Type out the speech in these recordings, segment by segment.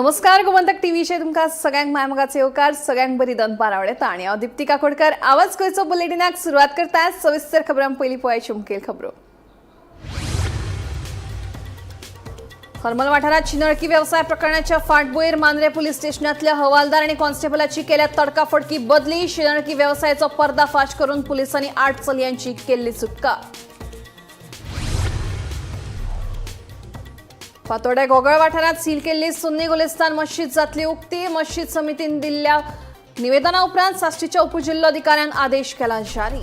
नमस्कार गोमंतक टीव्हीचे तुमका सगळ्यांक मायमगाचे येवकार सगळ्यांक बरी दनपार आवडता आणि हांव दीप्ती काकोडकर आवाज गोंयचो बुलेटिनाक सुरवात करतात सविस्तर खबरां पयलीं पळोवया मुखेल खबरो। हरमल वाठारात चिनळकी व्यवसाय प्रकरणाच्या फाटभुंयेर मांद्रे पुलीस स्टेशनांतल्या हवालदार आणि कॉन्स्टेबलाची केल्या तडकाफडकी बदली। चिनळकी व्यवसायाचो पर्दाफाश करून पुलिसांनी 8 चलयांची केल्ली सुटका। फातोड्डे गोगळ वाठारात सील केल्ली सुन्नी गुलिस्तान मस्जिद जातली उक्ती। मस्जिद समितीन दिल्ल्या निवेदना उपरांत साश्टीच्या उपजिल्लोधिकाऱ्यान आदेश केला जारी।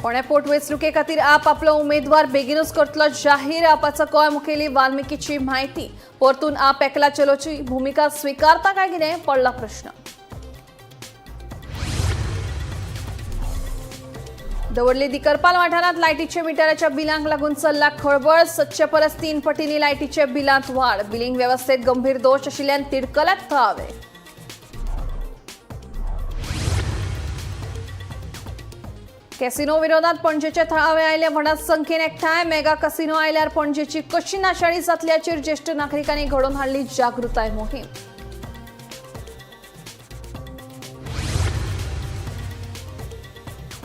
पुणे पोटवेंचणुके खातीर आप आपलो उमेदवार बेगीनूच करतलो जाहीर। आपाचो गोंय मुखेली वाल्मिकीची म्हायती। परतून आप एकला चलोची भूमिका स्वीकारता काय कितें पडला प्रश्न। दवडली दिकरपाल वाठारात लायटीच्या मिटराच्या बिलांक लागून चल्ला खळबळ। 700 परस 3 पटींनी लायटीच्या बिलांत वाड। बिलिंग वेवस्थेत गंभीर दोष आशिल्ल्यान तिडकल्यात थळावे। कॅसिनो विरोधात पणजेचे थळावे आयले व्हड संख्येन एकठांय। मेगा कसिनो आयल्यार पणजेची कशी नाशाडी जातल्याचेर ज्येष्ठ नागरिकांनी घडोवन हाडली जागृताय मोहीम।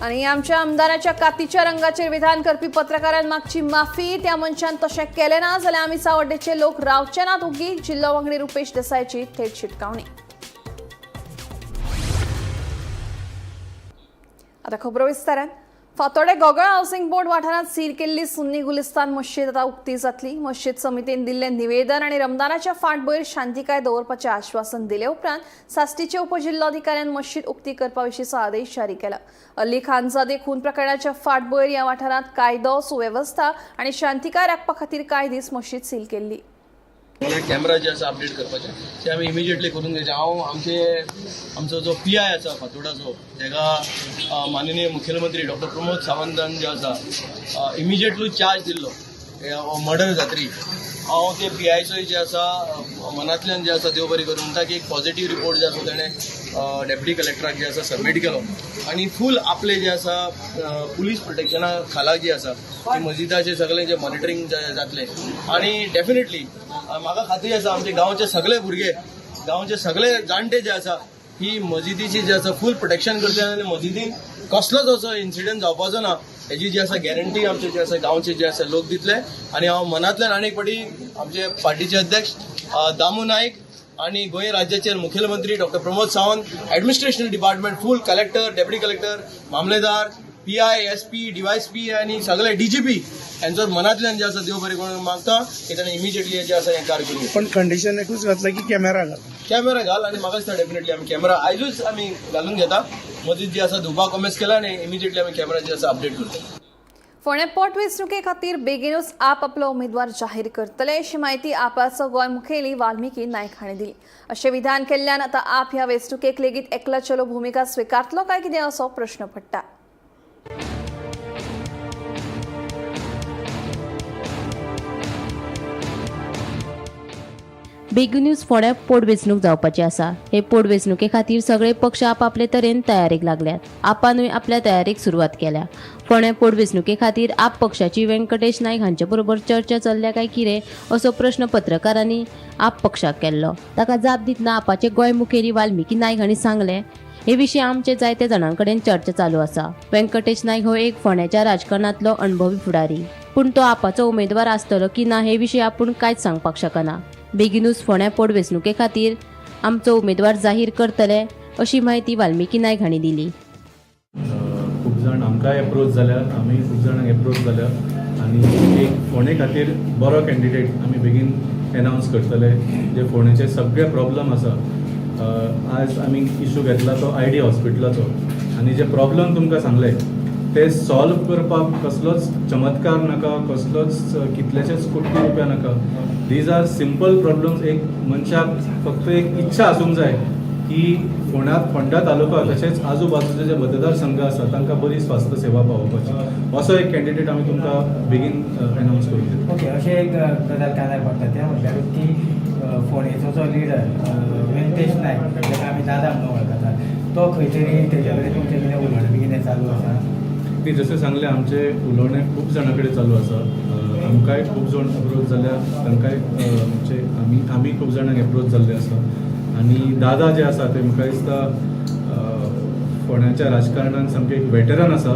आणि आमच्या आमदाराच्या कातीच्या रंगाचेर विधान करपी पत्रकारांक मागची माफी। त्या मनशान तशें केलें ना जाल्यार आमी सावड्डेचे लोक रावचे नात उगी। जिल्लो वांगडी रुपेश देसायची थेट शिटकावणी। आता खबरो विस्तारान। फातोड्डे गोगळ हाऊसिंग बोर्ड वाठारात सील केल्ली सुन्नी गुलिस्तान मस्जिद आता उक्ती जातली। मस्जिद समितीन दिल्लें निवेदन आणि रमदानाच्या फाटभुंयेर शांतीकाय दवरपाचें आश्वासन दिले उपरांत साश्टीच्या उपजिल्लोधिकाऱ्यान मस्जिद उक्ती करपा विशींचो आदेश जारी केला। अली खानजादे खून प्रकरणाच्या फाटभुंयेर ह्या वाठारात कायदो सुवेवस्था आणि शांतीकाय राखपा खातीर कांय दीस मस्जिद सील केल्ली। कॅमेरा जे आसा अपडेट करपाचे ते आमी इमिजिएटली करून घेवचे। हांव आमचो जो PI आसा फातोड्डाचो तेका माननीय मुखेलमंत्री डॉक्टर प्रमोद सावंतान जे आसा इमिजिएटली चार्ज दिल्लो मर्डर जातरी। हांव ते PIचो जे आसा मनांतल्यान जे आसा देव बरी करूं म्हणटा की एक पॉझिटिव्ह रिपोर्ट जे आसा ताणें डेप्युटी कलेक्टराक जे आसा सबमीट केलो आनी फूल आपले जे आसा पुलीस प्रोटेक्शना खाला जी आसा ती मस्जिदाचे सगळें जे मॉनिटरींग जातलें आणि डेफिनेटली म्हाका खात्री आसा आमचे गांवचे सगळे भुरगे गांवचे सगळे जाणटे जे आसा ही मस्जिदीची जे आसा फूल प्रोटेक्शन करतले आनी मस्जिदीन कसलोच असो इन्सिडंट जावपाचो ना हेची जी आसा गॅरंटी आमचे जे आसा गांवचे जे आसा लोक दितले। आनी हांव मनांतल्यान आनीक फावटी आमचे पार्टीचे अध्यक्ष दामू नाईक आणि गोंय राज्याचे मुखेलमंत्री doctor Pramod Sawant administration department full collector deputy collector मामलेदार PI SP DYSP आणि सगळे DGP यांचं मनातल्यान जे आसा देव बरें करून मागता की ताणें इमिजिएटली जे आसा हें कार्य करूं। पण कंडिशन एकूच घातला की कॅमेरा घाल आणि म्हाका दिसता डेफिनेटली आमी कॅमेरा आयजूच आमी घालून घेता। मस्जिद जी आसा धुवपाक कॉमेस केला आनी इमिजिएटली आमी कॅमेरा जे आसा अपडेट करता। फोंडे पोटवेंचणुके खातीर बेगीनूच आप आपलो उमेदवार जाहीर करतले अशी माहिती आपाचो गोंय मुखेली वाल्मिकी नायक हांणी दिली। अशें विधान केल्ल्यान आतां आप ह्या वेंचणुकेक लेगीत एकला चलो भूमिका स्विकारतलो काय कितें असो प्रश्न पडटा। बेगीनूच फोंड्या पोटवेंचणूक जावपाची आसा। हे पोटवेंचणुके खातीर सगळे पक्ष आपापले तरेन तयारेक लागल्यात। आपानूय आपल्या तयारेक सुरवात केल्या। फोंड्या पोटवेंचणुके खातीर आप पक्षाची व्यंकटेश नायक हांचे बरोबर चर्चा चल्ल्या काय कितें असो प्रश्न पत्रकारांनी आप पक्षाक केल्लो। ताका जाप दितना आपाचे गोंय मुखेली वाल्मिकी नायक हांणी सांगलें हे विशीं आमचे जायते जाणां कडेन चर्चा चालू आसा। व्यंकटेश नायक हो एक फोंड्याच्या राजकारणांतलो अणभवी फुडारी, पूण तो आपाचो उमेदवार आसतलो की ना हे विशीं आपूण कांयच सांगपाक शकना। बेगीनूच फोंड्या पोटवेंचणुके खातीर आमचो उमेदवार जाहीर करतले अशी माहिती वाल्मिकी नायक हांणी दिली। खूब जाण आमकांय एप्रोच जाल्यात, आमी खूब जाणांक एप्रोच जाल्यात आनी एक फोंडे खातीर बरो कॅन्डिडेट आमी बेगीन एनावन्स करतले। जे फोंडेचे सगळे प्रॉब्लम आसा आज आमी इशू घेतला तो ID हॉस्पिटलाचो आनी जे प्रॉब्लम तुमकां सांगले ते सॉल्व करपाक कसलोच चमत्कार नाका, कसलोच कितलेशेच कोटी रुपया नाका। These are simple problems. एक मनशाक फक्त एक इच्छा आसूंक जाय की फोंडा तालुका तशेंच आजूबाजूचे जे मतदारसंघ आसा तांकां बरी स्वास्थ्य सेवा पावोवपाची। असो एक कॅन्डिडेट आमी तुमकां बेगीन एनावन्स करूंक दिता। ओके, अशें एक गजाल कानार पडटा तें म्हटल्यार की फोंडेचो जो लिडर व्यंकटेश नायक जाका आमी दादा म्हणून वळखतात तो खंय तरी तेजे कडेन तुमचें कितें उलोवणें बी कितें चालू आसा? अगदी जसे सांगले आमचे उलोवणे खूब जाणां कडेन चालू आसा आमकांय खूब जाण अप्रोच जाल्या तांकांय म्हणजे आमी खूब जाणांक अप्रोच जाल्ले आसा आनी दादा जे आसा ते म्हाका दिसता फोंड्याच्या राजकारणान सामके एक वेटरन आसा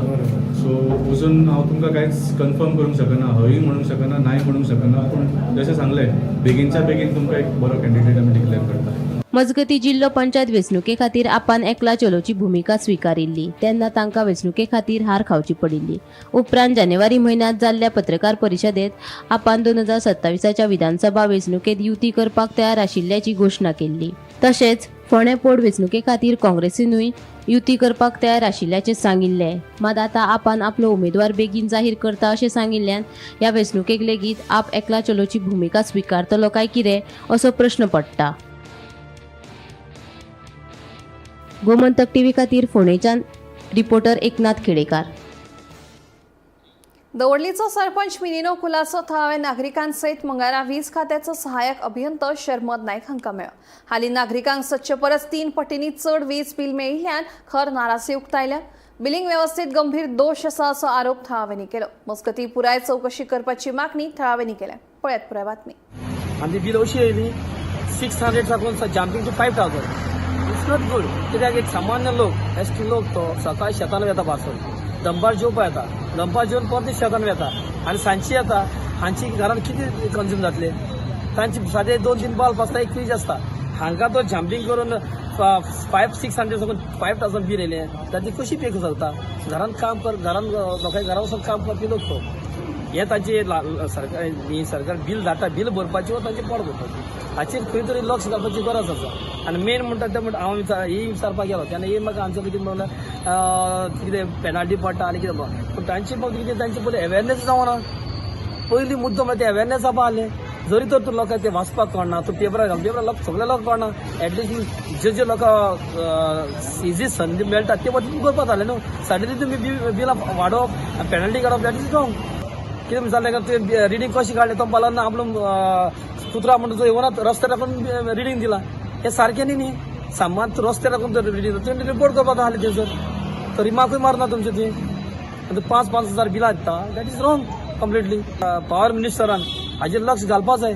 सो अजून हांव तुमकां कांयच कन्फर्म करूंक शकना हय म्हणूंक शकना नाय म्हणूंक शकना पूण जशें सांगलें बेगीनच्या बेगीन तुमकां एक बरो कॅन्डिडेट आमी डिक्लेअर करता मजगती जिल्लो पंचायत वेंचणुके खातीर आपान एकला चलोवची भुमिका स्विकारिल्ली तेन्ना तांकां वेंचणुके खातीर हार खावची पडिल्ली उपरांत जानेवारी म्हयन्यांत जाल्ल्या पत्रकार परिशदेंत आपान 2027च्या विधानसभा वेंचणुकेत युती करपाक तयार आशिल्ल्याची घोशणा केल्ली तशेंच फोंडे पोट वेंचणुके खातीर काँग्रेसीनूय युती करपाक तयार आशिल्ल्याचें सांगिल्लें मात आतां आपान आपलो उमेदवार बेगीन जाहीर करता अशें सांगिल्ल्यान ह्या वेंचणुकेक लेगीत आप एकला चलोवची भुमिका स्विकारतलो काय कितें असो प्रश्न पडटा गोमंतक टीव्ही खातीर फोंडेच्यान रिपोर्टर एकनाथ खेडेकार दवडलीचो सरपंच मिनिनो खुलासो थळाव्या नागरिकांसयत मंगळारा वीज खात्याचो सहाय्यक अभियंतो शर्मद नायक हांकां मेळ्ळो हालीं नागरिकांक सदचे परस 3 पटींनी चड वीज बील मेळिल्ल्यान खर नाराजी उक्तायल्या बिलिंग वेवस्थेत गंभीर दोश आसा असो आरोप थळाव्यांनी केलो मजगती पुराय चौकशी करपाची मागणी थळाव्यांनी केल्या पळयात पुराय बातमी आनी बिल अशी येयली 600 साकून jumping to 5000 it's not good कित्याक एक सामान्य लोक एसटी लोक तो सकाळी शेतान वता पासून दंपार जेवपा येता दंपार जेवन परत शेतान वता आनी सांजची येता हांची घरान कितें कंज्यूम जातले तांची सादे 2-3 बल्ब आसता एक फ्रीज आसता हांकां तो जम्पिंग करून 500-600 साकून 5000 बील येयलें तांची कशी पे करूं शकता घरान काम कर घरान लोकांच्या घरा वचून काम करपी लोक तो हे तांचे सरकार बील धाडटा बील भरपाची वा तांचे पोट भरपाची हाचेर खंय तरी लक्ष घालपाची गरज आसा आनी मेन म्हणटा ते म्हणटा हांव ही विचारपाक गेलो तेन्ना हे म्हाका आमचे कितें म्हणल्यार कितें पेनाल्टी पडटा आनी कितें पूण तांचे फक्त कितें तांचे पयलीं अवेरनेस जावना पयलीं मुद्दम म्हणल्यार ते अवेरनेस जावपा आहलें जरी तर तूं लोकांक ते वाचपाक कळना तूं पेपरार लोक सगळे लोक कळना एटलिस्ट जे लोकांक इजी संदी मेळटा ते वचून करपाक जालें न्हू सडनली तुमी बिलां वाडोवप पेनल्टी काडप दॅट इज रॉंग कितें जालें काय ते रिडींग कशी काडलें तो बालांना आपलो कुत्रा म्हणटा तो येवनात रस्त्यार राखून रिडींग दिला हे सारकें न्ही सामान रस्त्यार राखून तो रिडींग तुवें रिपोर्ट करपाक आहलें थंयसर तो रिमार्कूय मारना तुमचें तुवें आनी 5,000 बिलां दिता that is wrong completely power मिनिस्टरान हाजेर लक्ष घालपाक जाय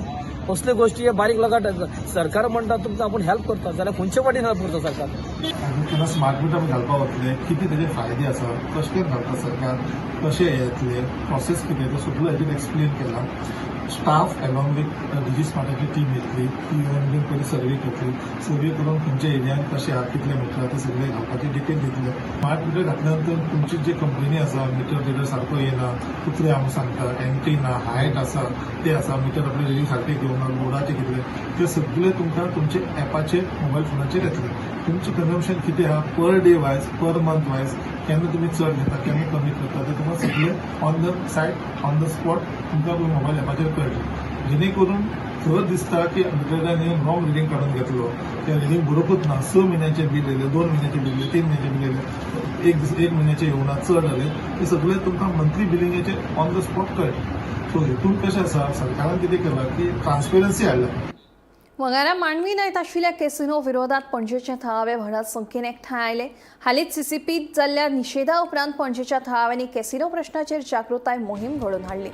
असल्यो गोश्टी बारीक लोकांक सरकार म्हणटा तुमकां आपूण हेल्प करता जाल्यार खंयचे वाटेन हेल्प करता सरकार तुला स्मार्ट मिटर घालपाक वतले किती तेजे फायदे आसा कशे घालता सरकार कशे येतले प्रोसेस कितें तो सगळो हेजेर एक्सप्लेन केला स्टाफ अलॉंग विथ डिजी स्मार्टाची टीम येतली ती येवन पयलीं सर्वे करतली सर्वे करून खंयच्या एरियान कशें आहा कितले मिटर ते सगळे घालपाची डिटेल दितले स्मार्ट मिटर घातल्या नंतर तुमची जी कंपनी आसा मिटर रिडर सारको येना कुत्रे हांव सांगता एंट्री ना हायट आसा ते आसा मिटर आपले रिडींग सारके घेवना बोर्डाचे कितले ते सगळे तुमकां तुमचे एपाचेर मोबायल फोनाचेर येतले तुमचे कन्जम्पशन कितें आहा per day wise per month wise केन्ना तुमी चड घेता केन्ना कमी करता ते तुमकां सगळें on the site on the spot तुमकां मोबायल एपाचेर कळटलें जेणे करून खर दिसता की मिटरान रॉंग रिडींग काडून घेतलो ते रिडींग बरोबरूच ना 6 म्हयन्याचे बील येयले 2 म्हयन्याचे बील येयले 3 म्हयन्याचे बील येयले एक म्हयन्याचे येवना चड जाले ते सगळे तुमकां मंथली बिलिंगेचे ऑन द स्पॉट कळटले सो हेतून कशें आसा सरकारान कितें केलां की ट्रान्सपेरन्सी हाडला मंगळारा मांडवी न्हंयत आशिल्ल्या कॅसिनो विरोधात पणजेच्या थळावे व्हड संख्येन एकठांय आयले हालींच सीसीपीत जाल्ल्या निशेधा उपरांत पणजेच्या थळाव्यांनी कॅसिनो प्रश्नाचेर जागृताय मोहीम घडोवन हाडली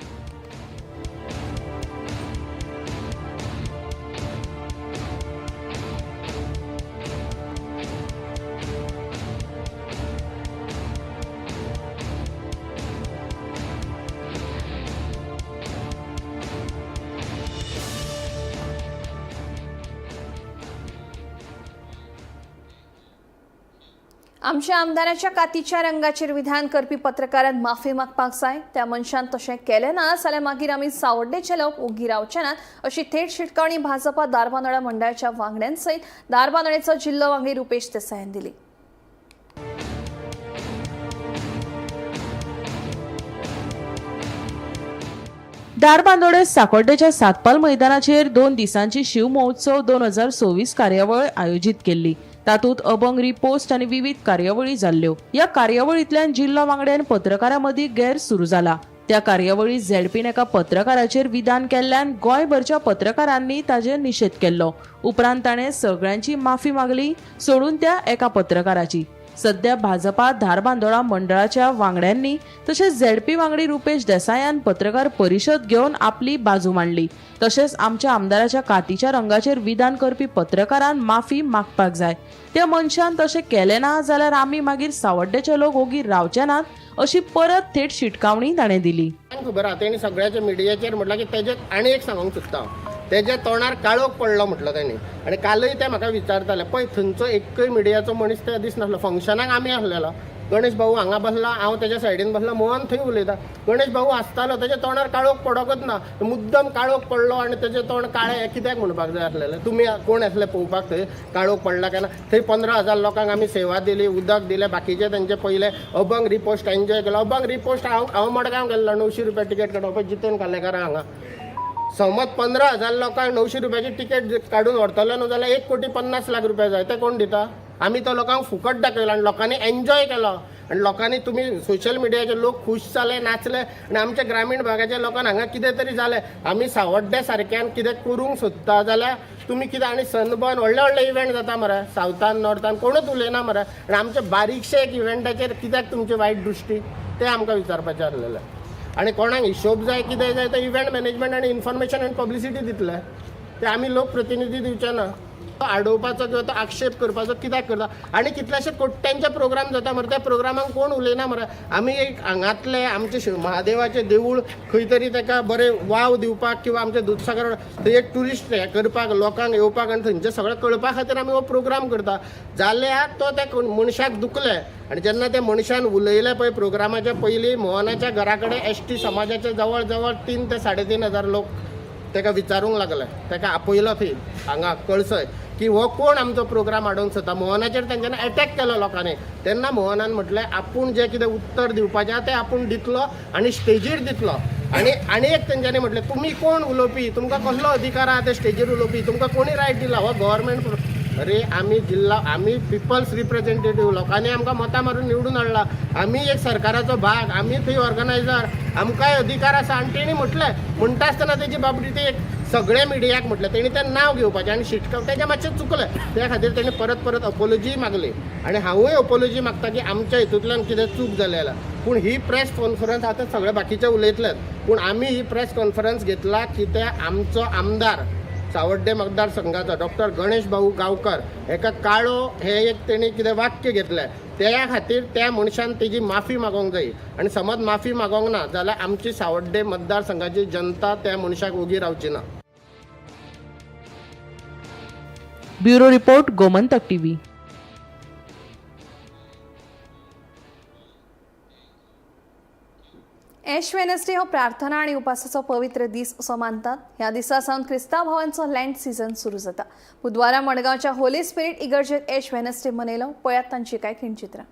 आमच्या आमदाराच्या कातीच्या रंगाचेर विधान करपी पत्रकारांक माफी मागपाक जाय त्या मनशान तशें केलें ना जाल्यार मागीर आमी सावड्डेचे लोक ओग्गी रावचे नात अशी थेट शिटकावणी भाजपा दारबांदोडा मंडळाच्या वांगड्यांसयत दारबांदोडेचो जिल्लो वांगडी रुपेश देसायान दिली दारबांदोडे साकोड्डेच्या सातपाल मैदानाचेर 2 दिसांची शिव महोत्सव 2024 कार्यावळ आयोजित केल्ली तातूंत अभंग रिपोस्ट आनी विविध कार्यावळी जाल्ल्यो ह्या कार्यावळींतल्यान जिल्लो वांगड्यान पत्रकारां मदीं गैर सुरू जाला त्या कार्यावळीत झेडपीन एका पत्रकाराचेर विधान केल्ल्यान गोंयभरच्या पत्रकारांनी ताजेर निशेध केल्लो उपरांत ताणें सगळ्यांची माफी मागली सोडून त्या एका पत्रकाराची सध्या भाजपा धारबांदोडा मंडळाच्या वांगड्यांनी तसेच झेडपी वांगडी रुपेश देसायान पत्रकार परिशद घेऊन आपली बाजू मांडली. तसेच आमच्या आमदाराच्या कातीच्या रंगाचेर विधान करपी पत्रकारान माफी मागपाक जाय. त्या मनशान तशें केलें ना जाल्यार आमी मागीर सावड्डेचे लोक ओगीर रावचे नात अशी परत थेट शिटकावणी ताणें दिली. खबर आहा तेणी सगळ्याच्या मिडियाचेर म्हटलं की तेजे आनी एक सांगूंक सोदता तेज्या तोंडार काळोख पडलो म्हटलं तेणी. आनी कालय ते म्हाका विचारताले पळय थंयचो एकय मिडियाचो मनीस त्या दीस नासलो. फंक्शनाक आमी आसलेलो. गणेश भाऊ हांगा बसला, हांव तेज्या सायडीन बसला, मोहन थंय उलयता. गणेश भाऊ आसतालो तेज्या तोंडार काळोख पडोकच ना. मुद्दम काळोख पडलो आनी तेजें तोंड काळें कित्याक म्हणपाक जाय आसलेलें. तुमी कोण आसले पळोवपाक थंय काळोख पडला काय ना. थंय 15,000 लोकांक आमी सेवा दिली, उदक दिलें, बाकीचे तेंचे पयले अभंग रिपोस्ट एन्जॉय केलो. अभंग रिपोस्ट हांव मडगांव गेल्लो 900 रुपया तिकेट काडून पळय जितेन कालेकारा हांगा. समज 15,000 लोकांक 900 रुपयाची तिकेट काडून व्हरतलो न्हू जाल्यार 1,50,00,000 रुपया जाय. ते कोण दिता? आमी तो लोकांक फुकट दाखयलो आनी लोकांनी एन्जॉय केलो. आनी लोकांनी तुमी सोशल मिडियाचे लोक खूश जाले, नाचले आनी आमच्या ग्रामीण भागाच्या लोकांक हांगा कितें तरी जालें. आमी सावड्डे सारक्यान कितें करूंक सोदता जाल्यार तुमी कितें आनी सनबर्न व्हडले व्हडले इव्हेंट जाता मरे सावथान नॉर्थान कोणूच उलयना मरे. आनी आमचे बारीकशे एक इव्हेंटाचेर कित्याक तुमची वायट दृश्टी तें आमकां विचारपाचें आसलेलें. आनी कोणाक हिशोब जाय कितें जाय तो इव्हेंट मॅनेजमेंट आनी इन्फॉर्मेशन आनी पब्लिसिटी दितले. ते आमी लोक प्रतिनिधी दिवचे ना. आडोवपाचो किंवा तो आक्षेप करपाचो कित्याक करता. आनी कितलेशे कोट्ट्यांचे प्रोग्राम जाता मरे. त्या प्रोग्रामाक कोण उलयना मरे. आमी एक हांगातले आमचे महादेवाचें देवूळ खंय तरी ताका बरें वाव दिवपाक किंवा आमचे दूधसागर थंय एक ट्युरिस्ट हें करपाक लोकांक येवपाक आनी थंयचें सगळें कळपा खातीर आमी हो प्रोग्राम करता. जाल्यार तो त्या मनशाक दुखले आनी जेन्ना त्या मनशान उलयलें पळय प्रोग्रामाच्या पयलीं मोहनाच्या घरा कडेन एसटी समाजाचे जवळ जवळ 3,000 ते 3,500 लोक ताका विचारूंक लागले. ताका आपयलो थंय हांगा कळसय की हो कोण आमचो प्रोग्राम आडोवंक सोदता. मोहनाचेर तेंच्यांनी अटॅक केलो लोकांनी. तेन्ना मोहनान म्हटलें आपूण जें कितें उत्तर दिवपाचें तें आपूण दितलो आनी स्टेजीर दितलो. आनी एक तेंच्यांनी म्हटलें तुमी कोण उलोवपी, तुमकां कसलो अधिकार आहा ते स्टेजीर उलोवपी, तुमकां कोणी रायट दिला. हो गव्हर्मेंट. अरे आमी पिपल्स रिप्रेझेंटेटिव्ह लोकांनी आमकां मतां मारून निवडून हाडला. आमी एक सरकाराचो भाग, आमी थंय ऑर्गनायझर, आमकांय अधिकार आसा. आनी तेणी म्हटलें म्हणटा आसतना तेजी बाबडी ती एक सगळे मिडियाक म्हटलें तेणी तें नांव घेवपाचें आनी शिटकाव तेजें मातशें चुकलें. त्या खातीर तेणी परत परत अपोलॉजी मागली आनी हांवूय अपोलॉजी मागता की आमच्या हितूंतल्यान कितें चूक जाली जाल्यार. पूण ही प्रेस कॉन्फरन्स आतां सगळे बाकीचे उलयतलेत पूण आमी ही प्रेस कॉन्फरन्स घेतला कित्याक आमचो आमदार सावड्डे मतदारसंघाचो डॉक्टर गणेश भाऊ गांवकर हेका काळो हे एक तेणी कितें वाक्य घेतलें त्या खातीर त्या मनशान तेजी माफी मागोवंक जाय. आनी समज माफी मागोवंक ना जाल्यार आमची सावड्डे मतदारसंघाची जनता त्या मनशाक उगी रावची ना. Bureau report Gomantak TV. एश वेनसडे हो प्रार्थना आणि उपासाचो पवित्र दीस असो मानतात. ह्या दिसा सावन क्रिस्तांव भावांचो लँड सीझन सुरू जाता. बुधवारा मडगांवच्या होली स्पिरीट इगर्जेत एश वेनसडे मनयलो. पळयात तांची कांय खिणचित्रां.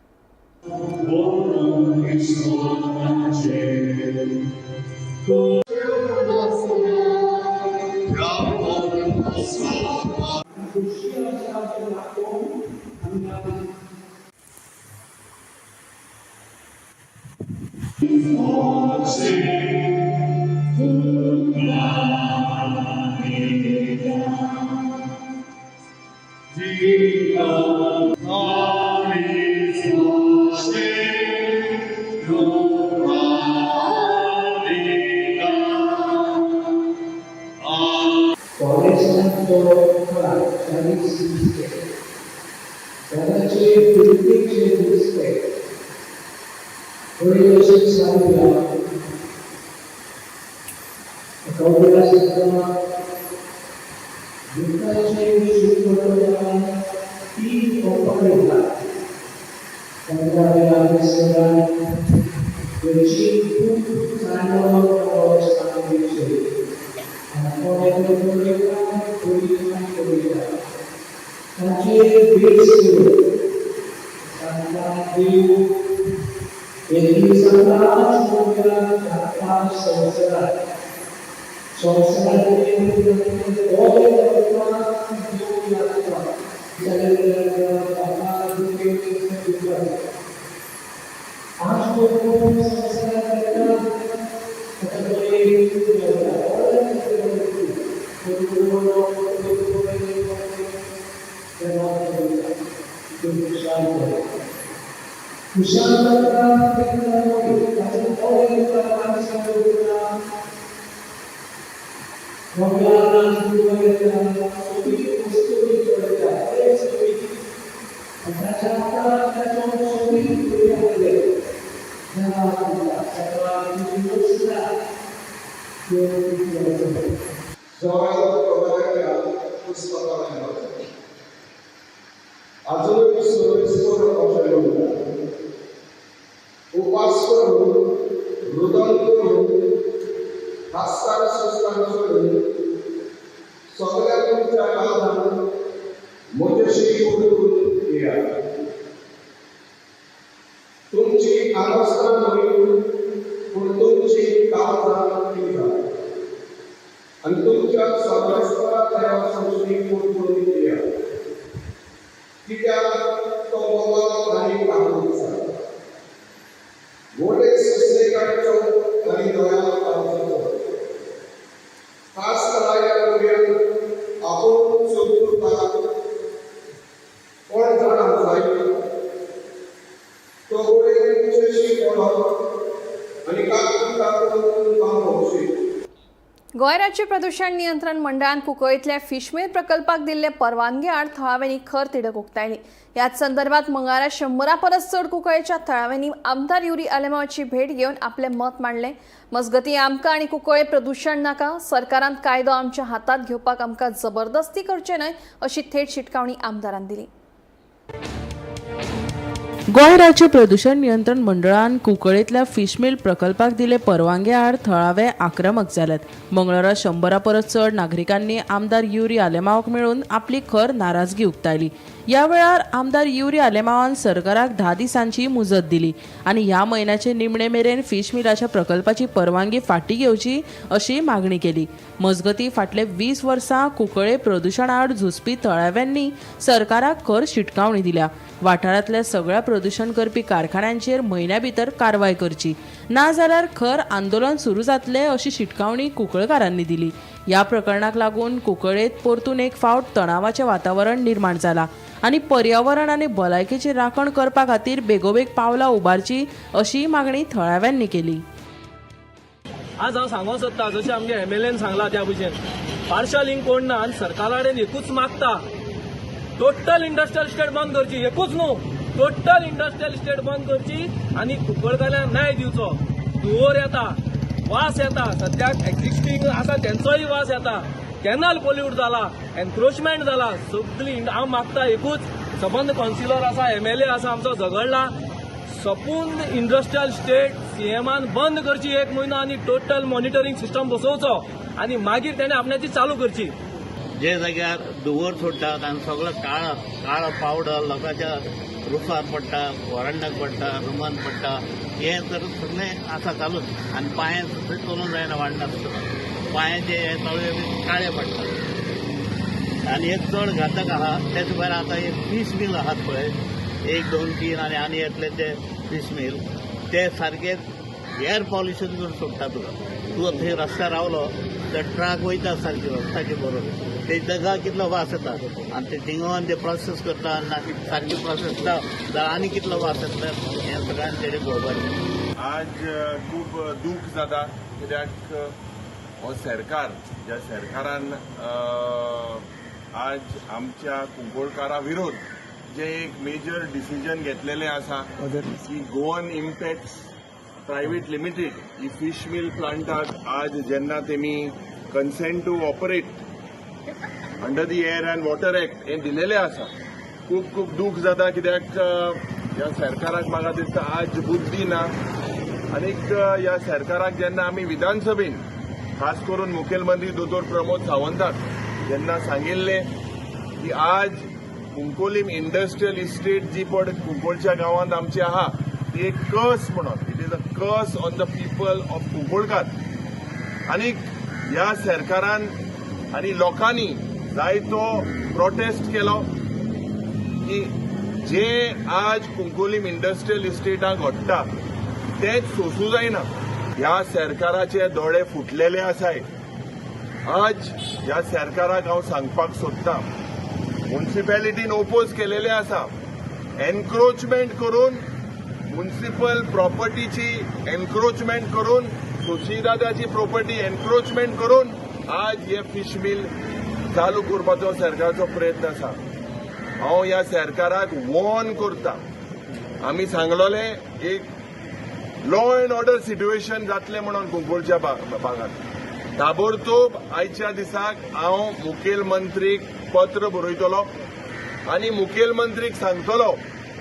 अजूनही सोयीस्कर उपास करून रुदन करून हास्तार संस्थांचो सगळ्या तुमच्या काळात म्हजेशी करून येया तुमची अवस्था नवी पूण तुमची काळजात येया आणि तुमच्या सर्वस्वा देवा संस्कृती करून येया कित्याक तो मोगाळ आनी काळूचा मोठे सस्तेकांचो आनी दयाळ काळजाचो खास करायला वेळ आपूण सोदूता कोण जाणा जाय तो गोडे तुमचेशी पडप आनी काकून काम होवची. गोंय राज्य प्रदूषण नियंत्रण मंडळान कुंकळ्ळेंतल्या फिशमील प्रकल्पाक दिल्ले परवानगी आड थळाव्यांनी खर तिडक उक्तायली. ह्याच संदर्भात मंगळारा 100 परस चड कुंकळ्ळेच्या थळाव्यांनी आमदार युरी आलेमावाची भेट घेवन आपले मत मांडले. मजगती आमकां आनी कुंकळ्ळे प्रदूषण नाका, सरकारान कायदो आमच्या हातात घेवपाक आमकां जबरदस्ती करचे न्हय अशी थेट शिटकावणी आमदारान दिली. गोंय राज्य प्रदूषण नियंत्रण मंडळान कुंकळ्ळेंतल्या फिशमील प्रकल्पाक दिले परवानगे आड थळावे आक्रमक जाल्यात. मंगळारा 100 परस चड नागरिकांनी आमदार युरी आलेमावाक मेळून आपली खर नाराजगी उक्तायली. या वेळार आमदार युरी आलेमावान सरकाराक 10 दिसांची मुजत दिली आनी ह्या म्हयन्याचे निमणे मेरेन फिश मिलाच्या प्रकल्पाची परवानगी फाटी घेवची अशी मागणी केली. मजगती फाटले 20 वर्सां कुंकळ्ळे प्रदूषण आड झुजपी थळाव्यांनी सरकाराक खर शिटकावणी दिल्या. वाठारांतल्या सगळ्या प्रदूषण करपी कारखान्यांचेर म्हयन्या भितर कारवाय करची, ना जाल्यार खर आंदोलन सुरू जातले अशी शिटकावणी कुंकळकारांनी दिली. ह्या प्रकरणाक लागून कुंकळ्ळेंत परतून एक फावट तणावाचें वातावरण निर्माण जालां आनी पर्यावरण आनी भलायकेची राखण करपा खातीर बेगोबेग पावलां उबारची अशी मागणी थळाव्यांनी केली. आज हांव सांगूंक सोदतां जशें आमगे MLAन सांगलां त्या भशेन पार्शल लिंक कोण ना आनी सरकारा कडेन एकूच मागता टोटल इंडस्ट्रियल इस्टेट बंद करची. एकूच न्हू, टोटल इंडस्ट्रियल इस्टेट बंद करची आनी कुंकळकारांक न्याय दिवचो. धुंवर येता, वास येता, सद्याक एक्झिस्टींग आसा तेंचोय वास येता, कॅनल पोल्यूट जाला, एनक्रोचमेंट जाला. सगळी हांव मागता एकूच सबंद कावन्सिलर आसा, MLA आसा आमचो झगडला, सपून इंडस्ट्रियल स्टेट CMान बंद करची 1 म्हयनो आनी टोटल मॉनिटरींग सिस्टम बसोवचो आनी मागीर तेणे आपणाची चालू करची. जे जाग्यार धुंवर सोडटात आनी सगळो काळो पावडर लोकांच्या रुफार पडटा, वरांडाक पडटा, रुमान पडटा, हे तर सगळें आसा चालूच. आनी पांय सुद्दां चलूंक जायना वाडनात सुद्दां पांयाचे हे तळवे बी काळे पडटा आनी एक चड घातक आहा. तेच भायर आतां एक फिश मिल आहात पळय, 1, 2, 3 आनी येतले ते फिश मिल, ते सारके एअर पॉल्युशन करून सोडटा. तूं थंय रस्त्यार रावलो तर ट्रक वयता सारके रस्त्याचे बरोबर, ते जगा कितलो वास येता आनी ते थिंगोन ते प्रोसेस करता आनी सारकी प्रोसेस जाता आनी कितलो वास येतलो हें सगळ्यांनी तेजे पळोवपाचें. आज खूब दूख जाता कित्याक हो सरकार ज्या सरकारान आज आमच्या कुंकळकारा विरोध जे एक मेजर डिसिजन घेतलेलें आसा की गोवन इम्पॅक्ट्स प्रायवेट लिमिटेड ही फिश मिल प्लांटाक आज जेन्ना तेमी consent to operate under the air and water act हें दिलेलें आसा. खूब दूख जाता कित्याक ह्या सरकाराक म्हाका दिसता आज बुद्धी ना. आनीक ह्या सरकाराक जेन्ना आमी विधानसभेन खास करून मुखेलमंत्री दोतोर प्रमोद सावंताक जेन्ना सांगिल्लें की आज कुंकोलीम इंडस्ट्रियल इस्टेट जी पड कुंकळच्या गांवांत आमची आहा ती एक कर्स म्हणून, इट इज अ कर्स on the people of Kunkalkar. आनीक ह्या सरकारान आनी लोकांनी जायतो प्रोटेस्ट केलो की जे आज कुंकोलीम इंडस्ट्रियल इस्टेटाक घडटा तेच सोसूं जायना. ह्या सरकाराचे दोळे फुटलेले आसाय. आज ह्या सरकाराक हांव सांगपाक सोदतां, म्युनिसिपॅलिटीन ओपोज केलेले आसा, एनक्रोचमेंट करून म्युनिसिपल प्रॉपर्टीची एन्क्रोचमेंट करून सुशीदादाची प्रॉपर्टी एन्क्रोचमेंट करून आज हे फिश मिल चालू करपाचो सरकारचो प्रयत्न आसा. हांव ह्या सरकाराक वॉर्न करता. आमी सांगलोले एक लॉ अँड ऑर्डर सिट्युएशन जातलें म्हणून कुंकळच्या भागात. ताबडतोब आयच्या दिसाक हांव मुखेलमंत्रीक पत्र बरयतलो आनी मुखेलमंत्रीक सांगतलो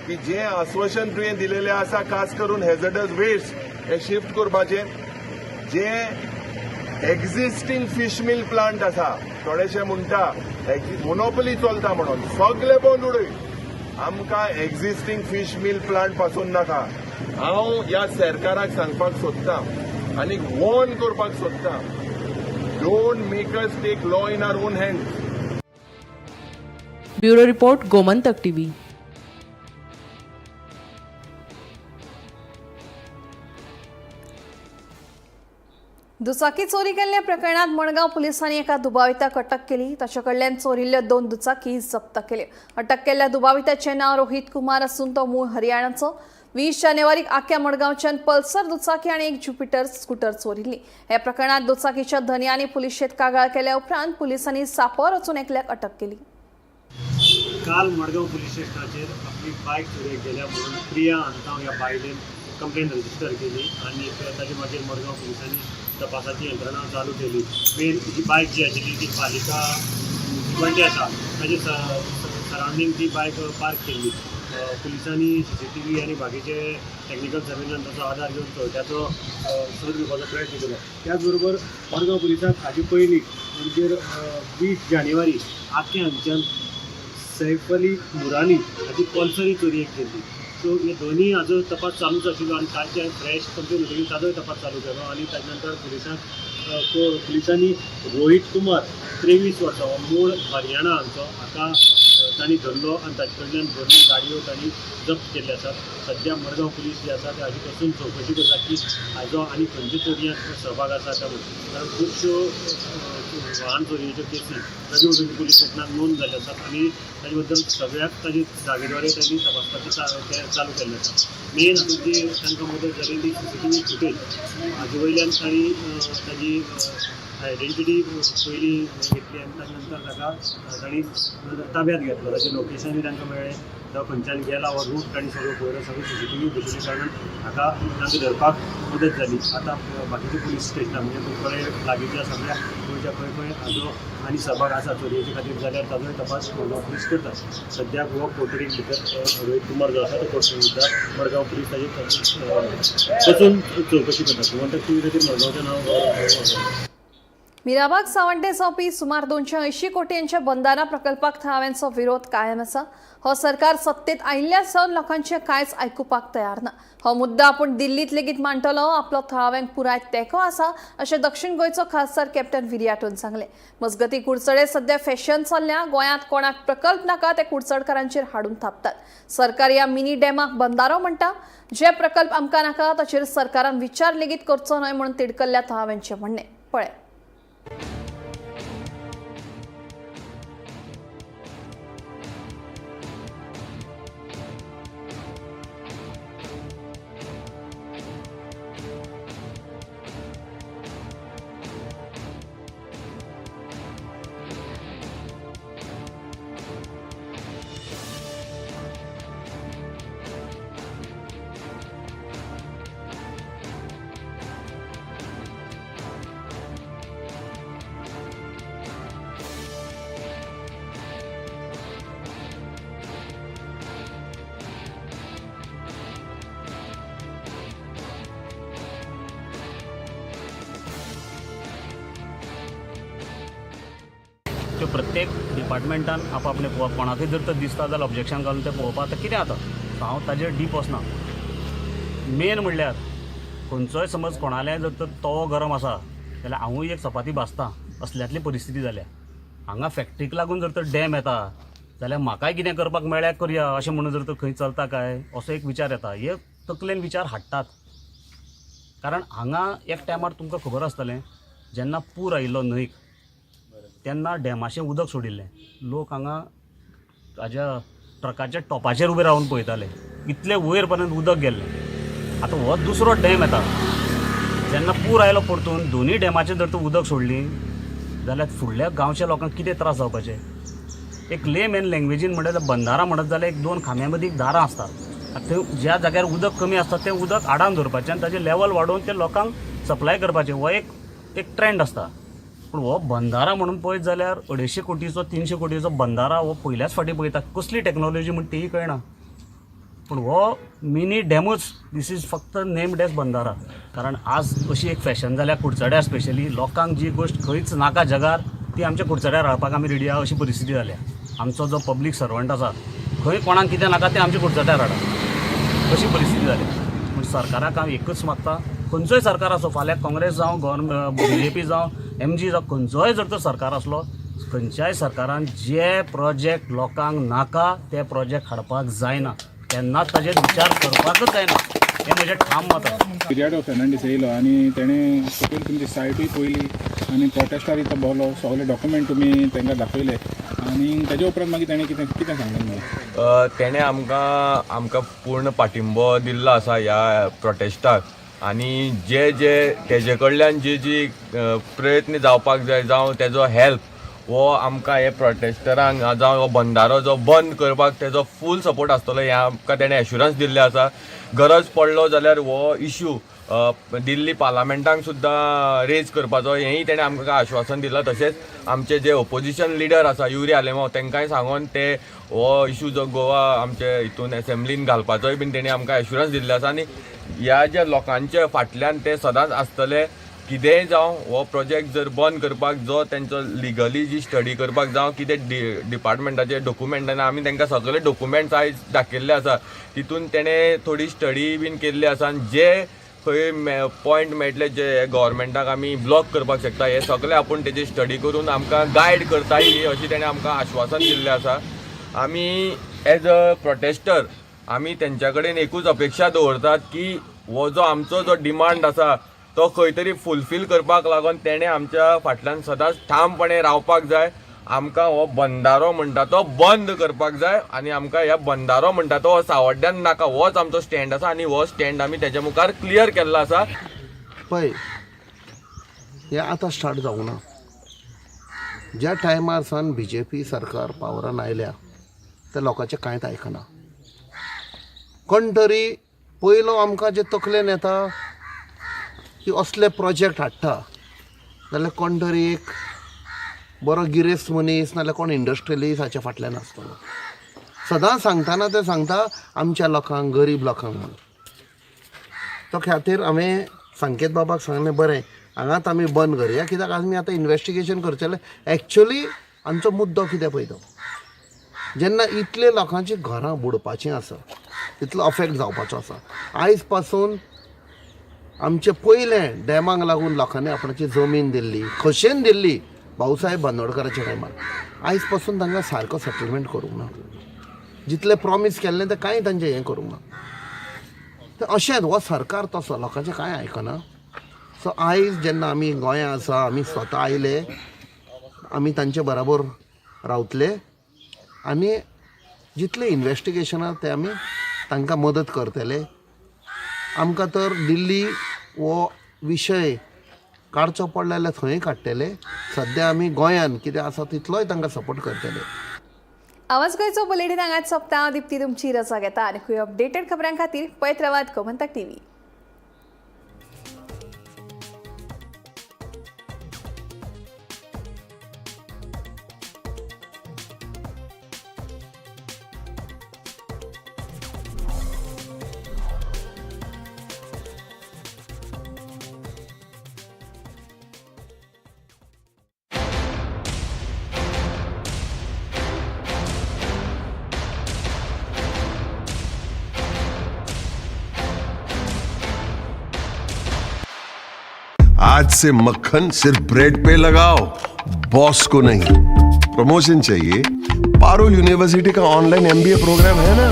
की जे आश्वासन तुवें दिलेलें आसा खास करून हेझर्डस वेस्ट हे शिफ्ट करपाचें. जे एक्झिस्टिंग फिश मिल प्लांट आसा थोडेशे म्हणटा मोनोपली चलता म्हणून सगळे बंद उडय. आमकां एक्झिस्टिंग फिश मिल प्लांट पासून नाका. हांव ह्या सरकाराक सांगपाक सोदतां आनी वॉर्न करपाक सोदतां, don't make us take law in our own hand. Bureau report, Gomantak TV. दुचाकी चोरी केल्ल्या प्रकरणात मडगाव पोलिसांनी एका दुबावित्याक अटक केली. ताचे कडल्यान चोरिल्ल्यो 2 दुचाकी जप्त केल्यो. अटक केल्ल्या दुबावित्याचें नांव रोहित कुमार असून तो मूळ हरियाणाचो. 20 जानेवारीक आख्या मडगांवच्यान पल्सर दुचाकी आनी एक ज्युपिटर स्कूटर चोरिल्ली. ह्या प्रकरणात दुचाकीच्या धन्यांनी पुलिशेंत कागाळ केल्या उपरांत पुलिसांनी सांपो रचून एकल्याक अटक केली. काल मडगाव पोलीस स्टेशनाचेर आपली बायक चोरी गेल्या म्हणून प्रिया अंताव ह्या बायलेन कंप्लेंट रजिस्टर केली आणि ताचे मागीर मडगाव पोलिसांनी तपासाची यंत्रणा चालू केली. मेन ही बायक जी आशिल्ली ती पालिका म्युनिसिपालिटी आसा ताजे सरावंडींग ती बायक पार्क केल्ली. पुलिसांनी CCTV आणि बाकीचे टेक्निकल सर्वेलन्साचो आधार घेवन चोरट्याचो शोध घेवपाचो प्रयत्न केलो. त्याच बरोबर मडगाव पुलिसाक हाचे पयलीं म्हणजे 20 जानेवारी आख्या हांगच्यान सैफ अली मुरानी हाची पल्सरी चोरी एक केल्ली. सो हे दोन्ही हाजो तपास चालूच आशिल्लो आनी कालच्या फ्रेश कंप्लेन म्हणटकीर ताजोय तपास चालू केलो आनी ताजे नंतर पुलिसांनी रोहित कुमार 23 वर्सां हो मूळ हरियाणा हांगचो हाका तांणी धरलो आनी ताचे कडल्यान दोनूय गाडयो तांणी जप्त केल्ले आसात. सद्या मडगांव पुलीस जे आसा ते हाजे पासून चवकशी करता की हाजो आनी खंयच्या चोरयांत सहभाग आसा काय म्हणून. कारण खुबश्यो वाहन चोरयेच्यो केसी नवी पुलीस स्टेशनात नोंद जाल्यो आसात आनी ताजे बद्दल सगळ्याक ताजे जागेद्वारे त्यांनी तपासपाचें चालू केल्लें आसा. मेन हातूंत जी तांकां मदत जाली ती CCTV फुटेज हाजे वयल्यान तांणी ताजी आयडेंटिटी पयलीं घेतली आनी ताजे नंतर ताका तांणी ताब्यांत घेतलो. ताचें लोकेशनूय तांकां मेळ्ळें, तो खंयच्यान गेला हो रूट तांणी सगळो पळयलो. सगळी CCTV घेतले कारणान हाका तांकां धरपाक मदत जाली. आतां बाकीचे पुलीस स्टेशनां म्हणजे कुंकळे लागींच्या सगळ्या गोंयच्या खंय खंय हाजो आनी सहभाग आसा चोरयेचे खातीर जाल्यार ताजोय तपास मडगांव पुलीस करता. सद्याक हो कोटडीक भितर रोहित कुमार जो आसा तो कोटडी भितर मडगांव पुलीस ताजे बसून चवकशी करता. गोमंतक टीव्ही खातीर मडगांवचें नांव. मिराबाग सावंड्डे जावपी सुमार 280 कोटयांच्या बंदारा प्रकल्पाक थळाव्यांचो विरोध कायम आसा. हो सरकार सत्तेत आयिल्ल्या सावन लोकांचे कांयच आयकुपाक तयार ना. हो मुद्दो आपूण दिल्लीत लेगीत मांडटलो. आपलो थळाव्यांक पुराय तेंको आसा अशें दक्षिण गोंयचो खासदार कॅप्टन विर्याटून सांगलें. मजगती कुडचडे सध्या फॅशन चल्ल्या. गोंयांत कोणाक प्रकल्प नाका ते कुडचडकारांचेर हाडून थापतात. सरकार ह्या मिनी डॅमाक बंदारो म्हणटा. जे प्रकल्प आमकां नाका ताचेर सरकारान विचार लेगीत करचो न्हय म्हणून तिडकल्ल्या थळाव्यांचें म्हणणें. पळय. त्यो प्रत्येक डिपार्टमेंटान आपआपले कोणाकय जर तर दिसता जाल्यार ऑब्जेक्शन घालून तें पळोवपाक आतां कितें जाता. हांव ताजेर डीप वचना. मेन म्हणल्यार खंयचोय समज कोणालें जर तर तवो गरम आसा जाल्यार हांवूय एक चपाती भाजतां असल्यातली परिस्थिती जाल्या. हांगा फॅक्टरीक लागून जर तर डॅम येता जाल्यार म्हाकाय कितें करपाक मेळ्ळ्यार करया अशें म्हणून जर तर खंय चलता काय असो एक विचार येता. हे तकलेन विचार हाडटात. कारण हांगा एक टायमार तुमकां खबर आसतलें जेन्ना पूर आयिल्लो न्हंयक तेन्ना डॅमाचें उदक सोडिल्लें. लोक हांगा ताज्या ट्रकाच्या टॉपाचेर उबे रावन पळयताले, इतले वयर पर्यंत उदक गेल्लें. आतां हो दुसरो डॅम येता, जेन्ना पूर आयलो परतून दोनूय डॅमाचेर जर तर उदक सोडली जाल्यार फुडल्या गांवच्या लोकांक कितें त्रास जावपाचे. एक लेमॅन लँग्वेजीन म्हणत जाल्यार बंदारा म्हणत जाल्यार एक 2 खांब्यां मदीं दारां आसतात. थंय ज्या जाग्यार उदक कमी आसता तें उदक आडावन दवरपाचें आनी ताजें लेवल वाडोवन ते लोकांक सप्लाय करपाचें. हो एक ट्रेंड आसता. पूण हो बंदारा म्हणून पळयत जाल्यार 250 कोटीचो 300 कोटीचो बंदारा हो पयल्याच फावटी पळयता. कसली टॅक्नॉलॉजी म्हण तीय कळना. पूण हो मिनी डॅमूच, दीस इज फक्त नेम्ड एज बंदारा. कारण आज अशी एक फॅशन जाल्या कुडचड्यार स्पेशली लोकांक जी गोश्ट खंयच नाका जगार ती आमच्या कुडचड्यार रावपाक आमी रेडी आहा, अशी परिस्थिती जाल्या. आमचो जो पब्लीक सर्वंट आसा खंय कोणाक कितें नाका तें आमच्या कुडचड्यार हाडा, अशी परिस्थिती जाली. पूण सरकाराक हांव एकच मागता, खंयचोय सरकार आसूं, फाल्यां काँग्रेस जावं BJP जावं MG जावं, खंयचोय जर तर सरकार आसलो, खंयच्याय सरकारान जे प्रोजेक्ट लोकांक नाका ते प्रोजेक्ट हाडपाक जायना, केन्नाच ताजेर विचार करपाकच जायना. हें म्हजें ठाम मत आसा. पिरियाडो फेर्नांडीस येयलो आनी तेणें सकयल तुमची सायटूय पयली आनी प्रोटेस्टार इथं भोवलो, सगळे डॉक्युमेंट तुमी तांकां दाखयले आनी तेजे उपरांत मागीर तेणें कितें सांगलें? तेणें आमकां पूर्ण पाठिंबो दिल्लो आसा ह्या प्रोटेस्टाक. आनी जे तेजे कडल्यान जी प्रयत्न जावपाक जाय जावं तेजो हेल्प हो आमकां हे प्रोटेस्टरांक जावं हो बंदारो जो बंद करपाक तेजो फूल सपोर्ट आसतलो हें आमकां तेणें एश्युरन्स दिल्लें आसा. गरज पडलो जाल्यार हो इश्यू दिल्ली पार्लमेंटाक सुद्दां रेज करपाचो हेंय तेणें आमकां आश्वासन दिलां. तशेंच आमचे जे ओपोजिशन लिडर आसा युरी आलेमांव तेंकांय सांगून ते हो इश्यू जो गोवा आमचे हितून एसेंब्लीन घालपाचोय बीन तेणें आमकां एश्युरन्स दिल्लें आसा. आनी ह्या ज्या लोकांचे फाटल्यान ते सदांच आसतले. कितेंय जावं हो प्रोजेक्ट जर बंद करपाक जो तेंचो लिगली जी स्टडी करपाक जावं कितें डिपार्टमेंटाचे डॉक्युमेंट आमी तांकां सगळे डॉक्युमेंट्स आयज दाखयल्ले आसा. तितून तेणें थोडी स्टडी बीन केल्ली आसा आनी जे खंय पॉयंट मेळटले जे गव्हर्मेंटाक आमी ब्लॉक करपाक शकता हे सगळे आपूण तेजी स्टडी करून आमकां गायड करताय अशी तेणें आमकां आश्वासन दिल्लें आसा. आमी एज अ प्रोटेस्टर आमी तेंच्या कडेन एकूच अपेक्षा दवरतात की हो जो आमचो जो डिमांड आसा तो खंय तरी फुलफील करपाक लागून तेणें आमच्या फाटल्यान सदांच ठामपणे रावपाक जाय. आमकां हो बंदारो म्हणटा तो बंद करपाक जाय आनी आमकां ह्या बंदारो म्हणटा तो सावड्ड्यान नाका. होच आमचो स्टँड आसा आनी हो स्टँड आमी तेच्या मुखार क्लियर केल्लो आसा. पळय हें आतां स्टार्ट जावंक ना. ज्या टायमार सावन BJP सरकार पावरान आयल्या त्या लोकांचें कांयच आयकना. कोण तरी पयलो आमकां जे तकलेन येता की असले प्रोजेक्ट हाडटा जाल्यार कोण तरी एक बरो गिरेस्त मनीस नाल्यार कोण इंडस्ट्रियलिस्ट हाच्या फाटल्यान आसतलो. सदां सांगतना ते सांगता आमच्या लोकांक गरीब लोकांक म्हणून. तो खातीर हांवें संकेत बाबाक सांगलें बरें हांगाच आमी बंद करया कित्याक आमी आतां इन्वेस्टिगेशन करचेलें एक्चुअली आमचो मुद्दो कितें पळय तो. जेन्ना इतले लोकांची घरां बुडपाचीं आसा इतलो अफेक्ट जावपाचो आसा. आयज पासून आमचे पयलें डॅमाक लागून लोकांनी आपणाची जमीन दिल्ली खोशेन दिल्ली भाऊसाहेब बांदोडकराच्या टायमार. आयज पासून तांकां सारको सेटलमेंट करूंक ना. जितलें प्रॉमीस केल्लें तें कांय तांचें हें करूंक ना. तें अशेंच हो सरकार तसो लोकांचें कांय आयकना. सो आयज जेन्ना आमी गोंया आसा आमी स्वता आयले आमी तांचे बराबर रावतले आनी जितलें इन्वेस्टिगेशन आसा तें आमी तांकां मदत करतले. आमकां तर दिल्ली हो विशय काडचो पडलो जाल्यार थंय काडटले. सद्या आमी गोंयान कितें आसा तितलोय तांकां सपोर्ट करतले. आवाज गोंयचो बुलेटीन हांगाच सोंपता. हांव दिप्ती तुमची रजा घेता आनी खंय अपडेटेड खबरां खातीर पळयत रावात गोमंतक TV. आज से मक्खन सिर्फ ब्रेड पे लगाओ, बॉस को नहीं. प्रमोशन चाहिए? पारुल यूनिवर्सिटी का ऑनलाइन MBA प्रोग्राम है ना.